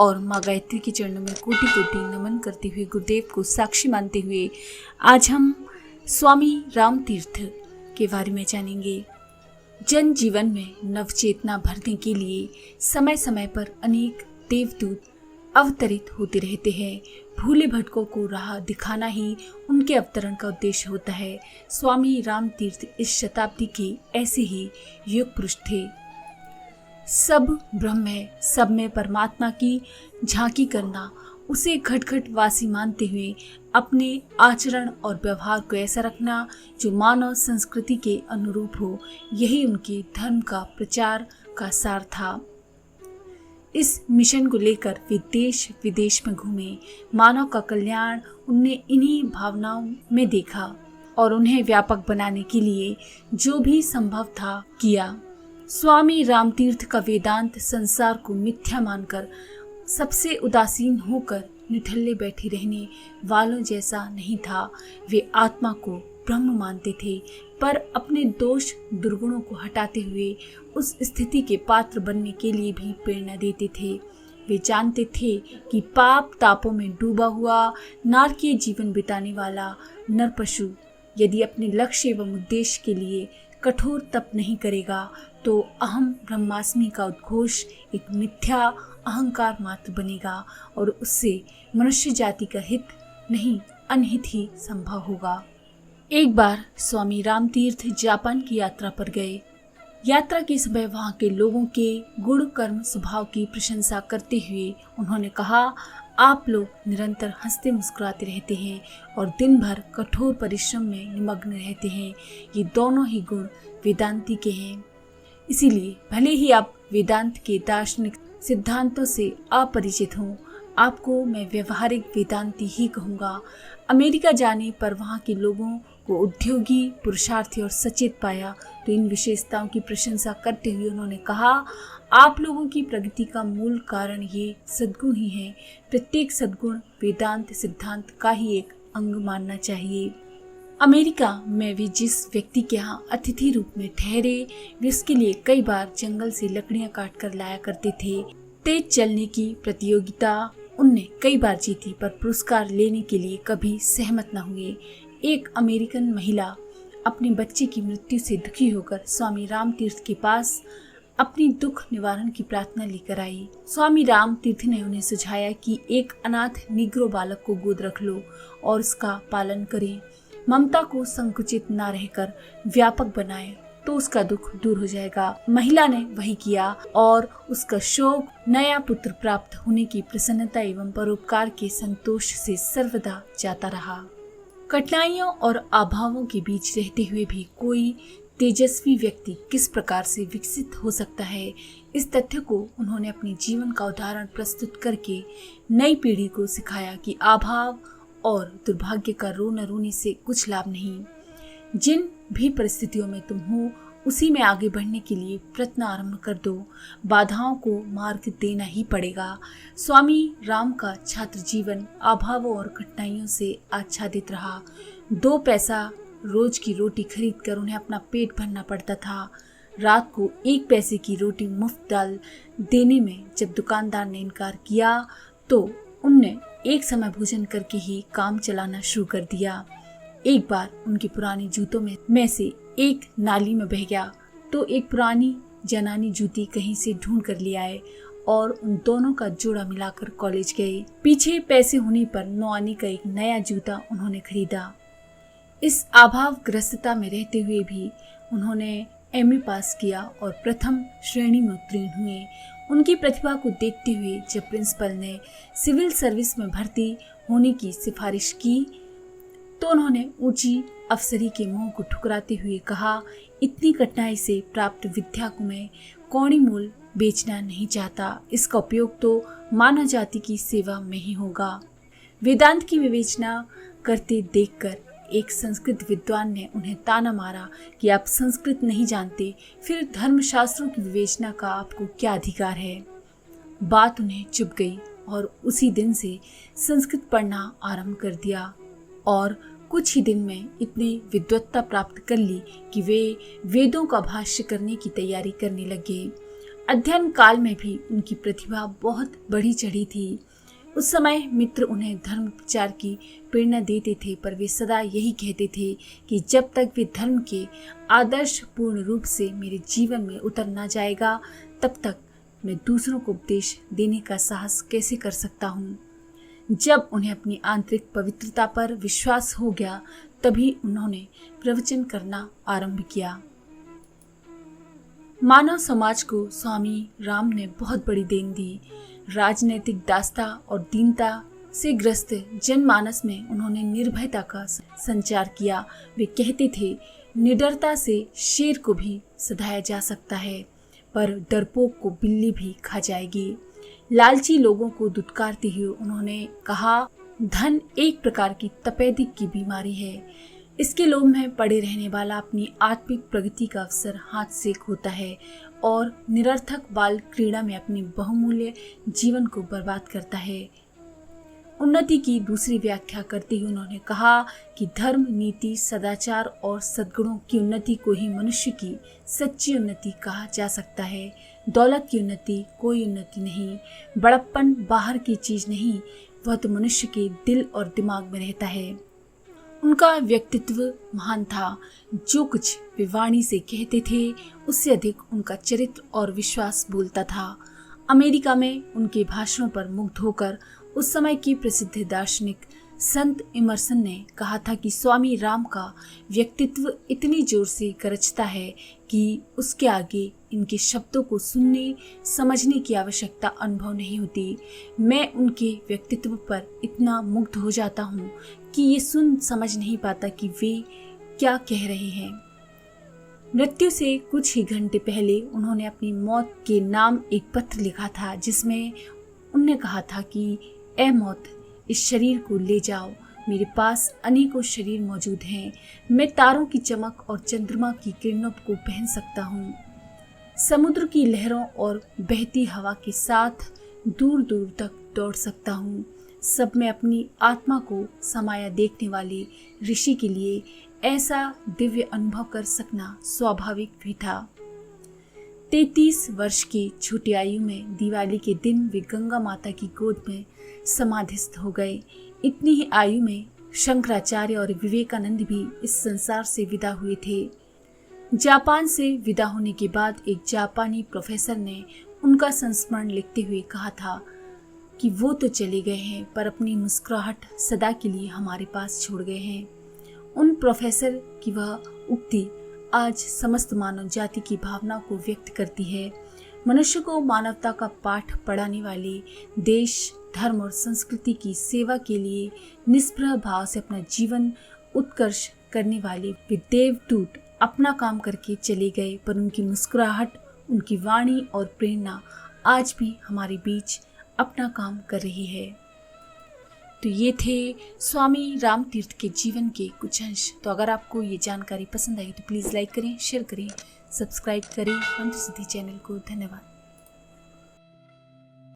और माँ गायत्री के चरणों में कोटि कोटि नमन करते हुए, गुरुदेव को साक्षी मानते हुए आज हम स्वामी राम तीर्थ के बारे में जानेंगे। जन जीवन में नवचेतना भरने के लिए समय समय पर अनेक देवदूत अवतरित होते रहते हैं। भूले भटकों को राह दिखाना ही उनके अवतरण का उद्देश्य होता है। स्वामी राम तीर्थ इस शताब्दी के ऐसे ही युग पुरुष थे। सब ब्रह्म है, सब में परमात्मा की झांकी करना, उसे घट घट वासी मानते हुए अपने आचरण और व्यवहार को ऐसा रखना जो मानव संस्कृति के अनुरूप हो, यही उनके धर्म का प्रचार का सार था। इस मिशन को लेकर वे देश विदेश में घूमे। मानव का कल्याण उनने इन्हीं भावनाओं में देखा और उन्हें व्यापक बनाने के लिए जो भी संभव था किया। स्वामी राम तीर्थ का वेदांत संसार को मिथ्या मानकर सबसे उदासीन होकर निठल्ले बैठे रहने वालों जैसा नहीं था। वे आत्मा को ब्रह्म मानते थे, पर अपने दोष दुर्गुणों को हटाते हुए उस स्थिति के पात्र बनने के लिए भी प्रेरणा देते थे। वे जानते थे कि पाप तापों में डूबा हुआ नारकीय जीवन बिताने वाला नर पशु यदि अपने लक्ष्य एवं उद्देश्य के लिए कठोर तप नहीं करेगा तो अहम ब्रह्मास्मि का उद्घोष एक मिथ्या अहंकार मात्र बनेगा और उससे मनुष्य जाति का हित नहीं अनहित ही संभव होगा। एक बार स्वामी राम तीर्थ जापान की यात्रा पर गए। यात्रा के समय वहाँ के लोगों के गुण कर्म स्वभाव की प्रशंसा करते हुए उन्होंने कहा, आप लोग निरंतर हंसते मुस्कुराते रहते हैं और दिन भर कठोर परिश्रम में निमग्न रहते हैं। ये दोनों ही गुण वेदांती के हैं। इसीलिए भले ही आप वेदांत के दार्शनिक सिद्धांतों से अपरिचित हों, आपको मैं व्यवहारिक वेदांती ही कहूँगा। अमेरिका जाने पर वहाँ के लोगों को उद्योगी, पुरुषार्थी और सचेत पाया तो इन विशेषताओं की प्रशंसा करते हुए उन्होंने कहा, आप लोगों की प्रगति का मूल कारण ये सद्गुण ही है। प्रत्येक सद्गुण वेदांत सिद्धांत का ही एक अंग मानना चाहिए। अमेरिका में वे जिस व्यक्ति के यहाँ अतिथि रूप में ठहरे, वे उसके लिए कई बार जंगल से लकड़ियां काट कर लाया करते थे। तेज चलने की प्रतियोगिता उनने कई बार जीती, पर पुरस्कार लेने के लिए कभी सहमत न हुए। एक अमेरिकन महिला अपने बच्चे की मृत्यु से दुखी होकर स्वामी राम तीर्थ के पास अपनी दुख निवारण की प्रार्थना लेकर आई। स्वामी राम तीर्थ ने उन्हें सुझाया कि एक अनाथ निग्रो बालक को गोद रख लो और उसका पालन करें। ममता को संकुचित न रहकर व्यापक बनाए तो उसका दुख दूर हो जाएगा। महिला ने वही किया और उसका शोक नया पुत्र प्राप्त होने की प्रसन्नता एवं परोपकार के संतोष से सर्वदा जाता रहा। कठिनाइयों और अभावों के बीच रहते हुए भी कोई तेजस्वी व्यक्ति किस प्रकार से विकसित हो सकता है, इस तथ्य को उन्होंने अपने जीवन का उदाहरण प्रस्तुत करके नई पीढ़ी को सिखाया कि अभाव और दुर्भाग्य का रोना रोने से कुछ लाभ नहीं। जिन भी परिस्थितियों में तुम हो उसी में आगे बढ़ने के लिए प्रयत्न आरंभ कर दो। बाधाओं को मार्ग देना ही पड़ेगा। स्वामी राम का छात्र जीवन अभावों और कठिनाइयों से आच्छादित रहा। 2 पैसा रोज की रोटी खरीद कर उन्हें अपना पेट भरना पड़ता था। रात को 1 पैसे की रोटी मुफ्त डाल देने में जब दुकानदार ने इनकार किया तो उनने एक समय भोजन करके ही काम चलाना शुरू कर दिया। एक बार उनके पुराने जूतों में से एक नाली में बह गया तो एक पुरानी जनानी जूती कहीं से ढूंढ कर ले आए और उन दोनों का जोड़ा मिलाकर कॉलेज गए। पीछे पैसे होने पर 9 आने का एक नया जूता उन्होंने खरीदा। इस अभावग्रस्तता में रहते हुए भी उन्होंने एमए पास किया और प्रथम श्रेणी में उत्तीर्ण हुए। उनकी प्रतिभा को देखते हुए जब प्रिंसिपल ने सिविल सर्विस में भर्ती होने की सिफारिश की तो उन्होंने ऊंची अफसरी के मुंह को ठुकराते हुए कहा, इतनी कठिनाई से प्राप्त विद्या को मैं कौड़ी मूल बेचना नहीं चाहता। इसका उपयोग तो मानव जाति की सेवा में ही होगा। वेदांत की विवेचना करते देखकर एक संस्कृत विद्वान ने उन्हें ताना मारा कि आप संस्कृत नहीं जानते, फिर धर्मशास्त्रों की विवेचना का आपको क्या अधिकार है। बात उन्हें चुभ गई और उसी दिन से संस्कृत पढ़ना आरंभ कर दिया और कुछ ही दिन में इतनी विद्वत्ता प्राप्त कर ली कि वे वेदों का भाष्य करने की तैयारी करने लगे। अध्ययन काल में भी उनकी प्रतिभा बहुत बढ़ी चढ़ी थी। उस समय मित्र उन्हें धर्म प्रचार की प्रेरणा देते थे, पर वे सदा यही कहते थे कि जब तक वे धर्म के आदर्श पूर्ण रूप से मेरे जीवन में उतर ना जाएगा, तब तक मैं दूसरों को उपदेश देने का साहस कैसे कर सकता हूँ। जब उन्हें अपनी आंतरिक पवित्रता पर विश्वास हो गया, तभी उन्होंने प्रवचन करना आरंभ किया। मानव समाज को स्वामी राम ने बहुत बड़ी देन दी। राजनीतिक दास्ता और दीनता से ग्रस्त जनमानस में उन्होंने निर्भयता का संचार किया। वे कहते थे, निडरता से शेर को भी सधाया जा सकता है, पर डरपोक को बिल्ली भी खा जाएगी। लालची लोगों को दुत्कारते हुए उन्होंने कहा, धन एक प्रकार की तपेदिक की बीमारी है। इसके लोभ में पड़े रहने वाला अपनी आत्मिक प्रगति का अवसर हाथ से खोता है और निरर्थक बाल क्रीड़ा में अपनी बहुमूल्य जीवन को बर्बाद करता है। उन्नति की दूसरी व्याख्या करते हुए उन्होंने कहा कि धर्म, नीति, सदाचार और सद्गुणों की उन्नति को ही मनुष्य की सच्ची उन्नति कहा जा सकता है। दौलत की उन्नति कोई उन्नति नहीं। बड़प्पन बाहर की चीज नहीं, वह तो मनुष्य के दिल और दिमाग में रहता है। उनका व्यक्तित्व महान था। जो कुछ वे वाणी से कहते थे, उससे अधिक उनका चरित्र और विश्वास बोलता था। अमेरिका में उनके भाषणों पर मुग्ध होकर उस समय के प्रसिद्ध दार्शनिक संत इमर्सन ने कहा था कि स्वामी राम का व्यक्तित्व इतनी जोर से गरजता है कि उसके आगे इनके शब्दों को सुनने समझने की आवश्यकता अनुभव नहीं होती। मैं उनके व्यक्तित्व पर इतना मुग्ध हो जाता हूँ कि ये सुन समझ नहीं पाता कि वे क्या कह रहे हैं। मृत्यु से कुछ ही घंटे पहले उन्होंने अपनी मौत के नाम एक पत्र लिखा था, जिसमें उन्होंने कहा था कि ऐ मौत, इस शरीर को ले जाओ। मेरे पास अनेकों शरीर मौजूद हैं। मैं तारों की चमक और चंद्रमा की किरणों को पहन सकता हूँ। समुद्र की लहरों और बहती हवा के साथ दूर दूर तक दौड़ सकता हूँ। सब में अपनी आत्मा को समाया देखने वाले ऋषि के लिए ऐसा दिव्य अनुभव कर सकना स्वाभाविक भी था। 33 वर्ष की छोटी आयु में दिवाली के दिन वे गंगा माता की गोद में समाधिस्थ हो गए। इतनी ही आयु में शंकराचार्य और विवेकानंद भी इस संसार से विदा हुए थे। जापान से विदा होने के बाद एक जापानी प्रोफेसर ने उनका संस्मरण लिखते हुए कहा था कि वो तो चले गए हैं, पर अपनी मुस्कुराहट सदा के लिए हमारे पास छोड़ गए हैं। उन प्रोफेसर की वह उक्ति आज समस्त मानव जाति की भावना को व्यक्त करती है। मनुष्य को मानवता का पाठ पढ़ाने वाले, देश, धर्म और संस्कृति की सेवा के लिए निष्प्रह भाव से अपना जीवन उत्कर्ष करने वाले वे देवदूत अपना काम करके चले गए, पर उनकी मुस्कुराहट, उनकी वाणी और प्रेरणा आज भी हमारे बीच अपना काम कर रही है। तो ये थे स्वामी राम तीर्थ के जीवन के कुछ अंश। तो अगर आपको ये जानकारी पसंद आई तो प्लीज़ लाइक करें, शेयर करें, सब्सक्राइब करें मंत्र सिद्धि चैनल को। धन्यवाद।